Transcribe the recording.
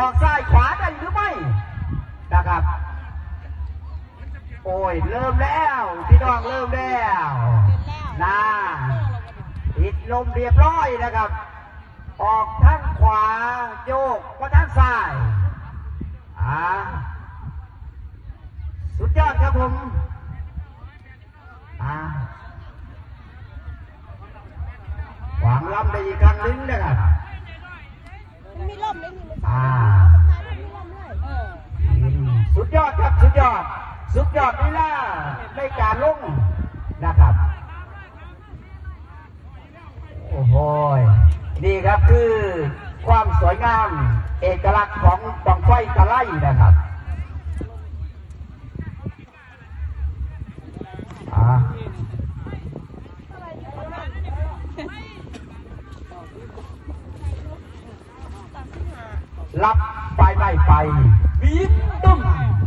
อกซ้ายขวาได้หรือไม่นะครับโอ้ยเริ่มแล้วพี่น้องเริ่มแล้วนะติดลมเรียบร้อยนะครับออกทางขวาโยกมาทางซ้ายสุดยอดครับผมวางลำได้อีกครั้งนึงนะครับมีลมเลยมีลมเลยสุดยอดครับสุดยอดนี่ล่ะในการลงนะครับโอ้โหนี่ครับคือความสวยงามเอกลักษณ์ของบั้งไฟตะไลนะครับ